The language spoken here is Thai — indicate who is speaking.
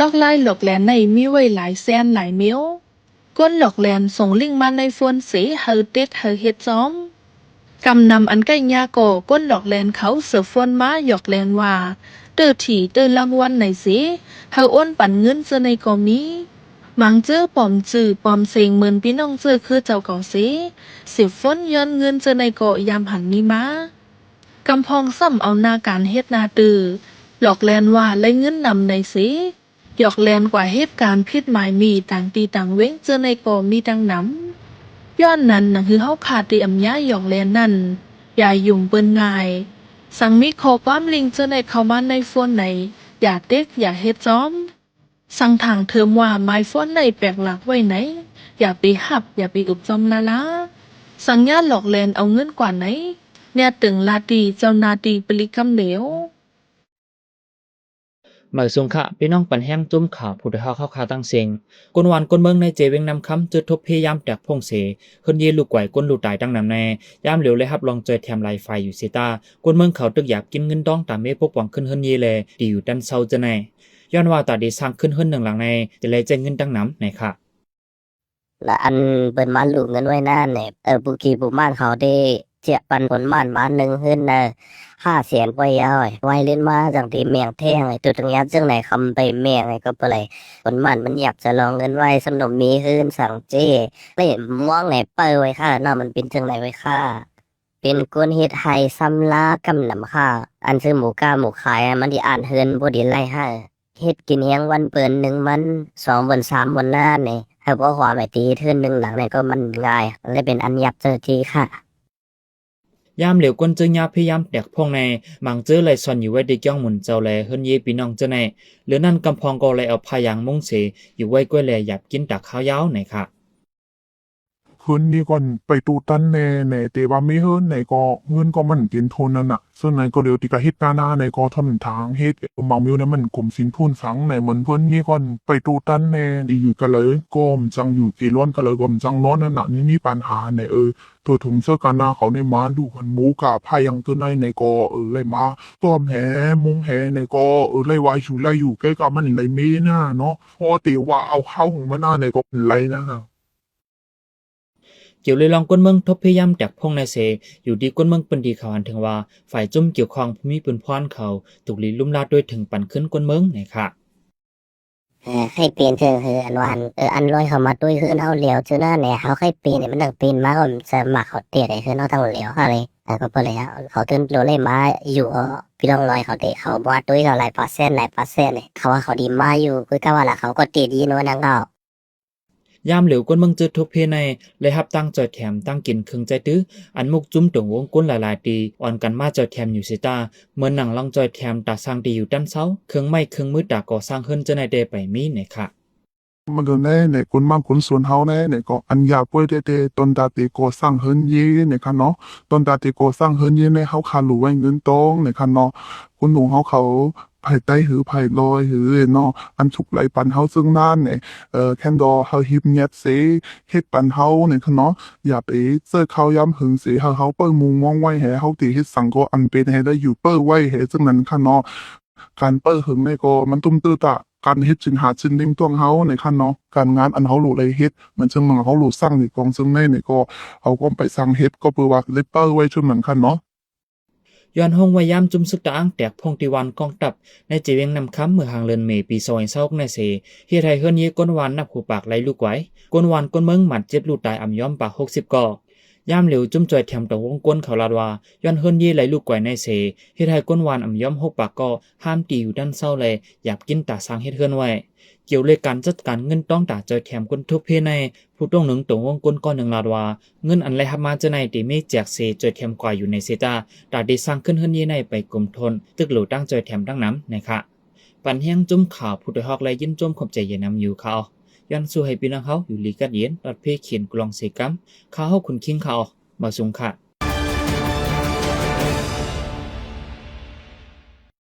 Speaker 1: ลอกไล่หลอกแหลนในมีไว้หลายแสนหลายเมียวก้นหลอกแหลนส่งลิงก์มาในโฟนสีเฮาเต็ดเฮาเฮ็ดซ้อมกำนำอันใกล้ยาโกก้นหลอกแหลนเขาเสือโฟนมาหยอกแหลนว่าเตอถี่เตอรางวัลไหนสิเฮาอ้นปั่นเงินเจอในกองนี้มังเจอปอมจือปอมเสงเหมือนพี่น้องเจอคือเจ้าเก่าสิ10 ฟ้นย้อนเงินเจอในเกาะยามหันนี้มากำพองซ้ำเอาหน้าการเฮ็ดนาตือหลอกแลนว่าไล่เงินนำในสิหยอกแลนกว่าเหตุการณ์ผิดหมายมีต่างตีต่างเว้งเจอในเกาะมีดังนำย้อนนั้นน่ะคือเฮาขาดตีอำยาหยอกแลนนั่นอย่ายุ่งเปิ้นง่ายสังมีข้อความลิงก์เจอในเข้ามาในโฟนไหนอย่าเต็กอย่าเฮ็ดจ้อมสั่งทางเทอมว่าไมโฟนไหนแปลกหลักไว้ไหนอย่าไปหับอย่าไปอุบจอมละสังญาหลอกแลนเอาเงินกว่าไหนเนี่ยตึงลาตีเจ้านาตีปริกำเหลว
Speaker 2: หมายสุงขะพี่น้องปันแห้งจุ้มข่าวผู้ที่เข้าข่าวตั้งเสียงกวนวันกวนเมืองในเจเวงนำคำจุดทบพยายามแตกพงเสคนยีลูกไหวก้นลูกตายตั้งนำแน่ยามเหลียวเลยฮับลองเจอแถมลายไฟอยู่เซตากวนเมืองเขาตึกอยากกินเงินดองตามเมพวกหวังขึ้นเฮิรนยีเลยดีอยู่ด้านเซาจะแน่ย้อนว่าตาดีสร้างขึ้นเฮิรนหนึ่งหลังในจะเลยแจ้งเงินตั้งน้ำไหนค่ะ
Speaker 3: และอันเปิ้นมาลูกเงินไว้นานเนี่ยปุกี้ปุม่านเขาได้เจียปันผลม่านมาหนึ่งขึ้นนะ500,000ไว้เอาไว้เล่นมาจังที่เมียงแท่งตัวตรงนี้จังไหนคำไปเมียงก็เปเลยผลม่านมันอยากจะลองเงินไว้สนมมีขึ้นสั่งเจ้เล่ม่วงไหนเปิ้ไว้ค่ะน่ามันเป็นจังไหนไว้ค่ะเป็นก้นเฮ็ดให้ซ้ำลากำนำค่ะอันซื้อหมูก้าหมูขายมันที่อ่านเฮือนบ่ดีไล่ให้เฮ็ดกินเฮียงวันเปิ่น1 วัน2 วัน3 วันหน้าเนี่ยถ้าบ่ความไม่ตีเทื่อนหนึ่งหลังเนี่ยก็มันง่ายเลยเป็นอันยับเจอทีค่ะ
Speaker 2: ยามเหลียวก้นเจอยาพยายามแตกพงในมังเจอเลยซ่อนอยู่ไว้ในจ้องหมุนเจ้าแลเฮิรนยีปีน้องเจ้าในหรือนั่นกำพองก็เลยเอาพายางมุงเสอยู่ไว้ก้วยแลหยับกินตักข้าวยาวไหนค่ะ
Speaker 4: คืนนี้ก่อนไปตูตันแน่แน่แต่ว่าไม่เฮิรนไหนก็เงินก็มันเป็นทุนนั่นน่ะส่วนไหนก็เดี๋ยวติกะเฮ็ดหน้าไหนก็ทำทางเฮ็ดบางมิวเนี่ยมันกลุ่มสินทุนสังไหนเหมือนเพิ่นนี่ก่อนไปตูตันแน่ดีอยู่กันเลยก็มจังอยู่กี่ร้อนกันเลยก็มจังร้อนนั่นน่ะนี่มีปัญหาไหนตัวถุงเสื้อกันหน้าเขาในมาดูคนหมูกะพายังตัวในก็เลยมาต้อมแหมุงแหในก็เลยว่าอยู่ใกล้กับมันเลยมีหน้าเนาะพอตีว่าเอาเข้าของมันหน้าในก็เป็นไรนะ
Speaker 2: เกี่ยวเลยลองก้นเมืองทบพยายามแตกพงในเสอยู่ดีก้นเมืองเป็นดีเขาหันถึงว่าฝ่ายจุ่มเกี่ยวข้องภูมิปืนพรเขาถูกลีลุ่มลาดด้วยถึงปั่นขึ้นก้นเมืองไหนค่ะ
Speaker 3: ให้เปลี่ยนคืออันวันอันลอยเข้ามาด้วยคือเอาเหลียวเจ้าหน้าเนี่ยเขาให้เปลี่ยนมันต้องเปลี่ยนมาก็จะมาเขาเตะเลยคือเอาทั้งเหลียวอะไรก็เปเลยเขาตื่นโดเลยมาอยู่พี่น้องลอยเขาเตะเขาบอดด้วยเขาหลายเปอร์เซ็นต์เนี่ยเขาว่าเขาดีมาอยู่คือก็ว่าละเขาก็เตะดีโน่นนั่งก็
Speaker 2: ยามเหลียวก้นเมืองจืดทบเพในเลยฮับตั้งจอยแถมตั้งกินครึ่งใจตื้ออันมุกจุ้มตรงวงก้นหลายๆตีอ่อนกันมาจอยแถมอยู่สิตาเมื่อหนังลองจอยแถมตาสร้างดีอยู่ด้านเสาเครื่องไม้เครื่องมือตาก่อสร้างเฮิรนจะในเดไปมีไหนค่ะ
Speaker 4: มันก็แน่ในคนบางคนส่วนเฮาแน่ในก็อันยาป่วยเตตนตาติโกสร้างเฮิรนยีในคันเนาะตนตาติโกสร้างเฮิรนยีในเฮาคารู้ไว้เงินตรงในคันเนาะคุณหนูเขาไผ่ใต้หือไผ่ลอยหือเนาะอันฉุกไหลปันเฮาซึ่งนั่นเนี่ยแคนดอเฮาฮิปเนียดเสเฮ็ดปันเฮาในคันเนาะอย่าไปเสื้อเขาย้ำหึงเสเฮาเปิ้งมุงมองไว้แห่เฮาตีเฮ็ดสังก็อันเป็นให้ได้อยู่เปิ้งไว้แห่ซึ่งนั้นคันเนาะการเปิ้งหึงในก็มันตุ้มตื้อตะการเฮ็ดจินหาจินดิ่งตัวเฮาในคันเนาะการงานอันเฮาหลุเลยเฮ็ดมันจึงเฮาหลุสร้างในกองซึ่งในก็เฮาก็ไปสร้างเฮ็ดก็เพื่อว่าเลเปิ้งไว้ชุนเหมือนคันเนาะ
Speaker 2: ย้อนห้องวายามจุ่มซึกตะอ้างแตกพงติวันกองตับในเจเวียงนำคำเมื่อหางเลือนเมปีซอยเศร้าในเสเฮียไทยเฮิรนยีก้นวานนับหูปากไหลลูกไหวก้นวานก้นเมืองหมัดเจ็บลูกตายอ่ำย้อมปาก60ก่อยามเหลียวจุ่มจอยแถมตรงวงก้นเขาลาดว่าย้อนเฮิรนยีไหลลูกไหวในเสเฮียไทยก้นวานอ่ำย้อม6ปากก็ห้ามตีอยู่ด้านเศร้าเลยอยากกินตาสร้างเฮ็ดเฮิรนไว้เกี่ยวเลยการจัดการเงินต้องตาจอยแถมก้นทุบเพในผู้ต้องหนึ่งตรงวงก้นก้อนหนึ่งลาดว่าเงินอันไรฮับมาจะในตีไม่แจกเสจอยแถมกว่าอยู่ในเซตาตาได้สร้างขึ้นเฮิรนยีในไปกลมทนตึกหลูตั้งจอยแถมตั้งน้ำนะคะปันแห้งจุ่มข่าวผู้ดฮอกและยินจุ่มขบใจเย็นนำอยู่ข่าวย้อนสู่ให้พี่น้องเขาอยู่ลีกัดเย็นรถเพเขียนกลองเสกัมข่าวคุณคิงข่าวมาสุงค่ะ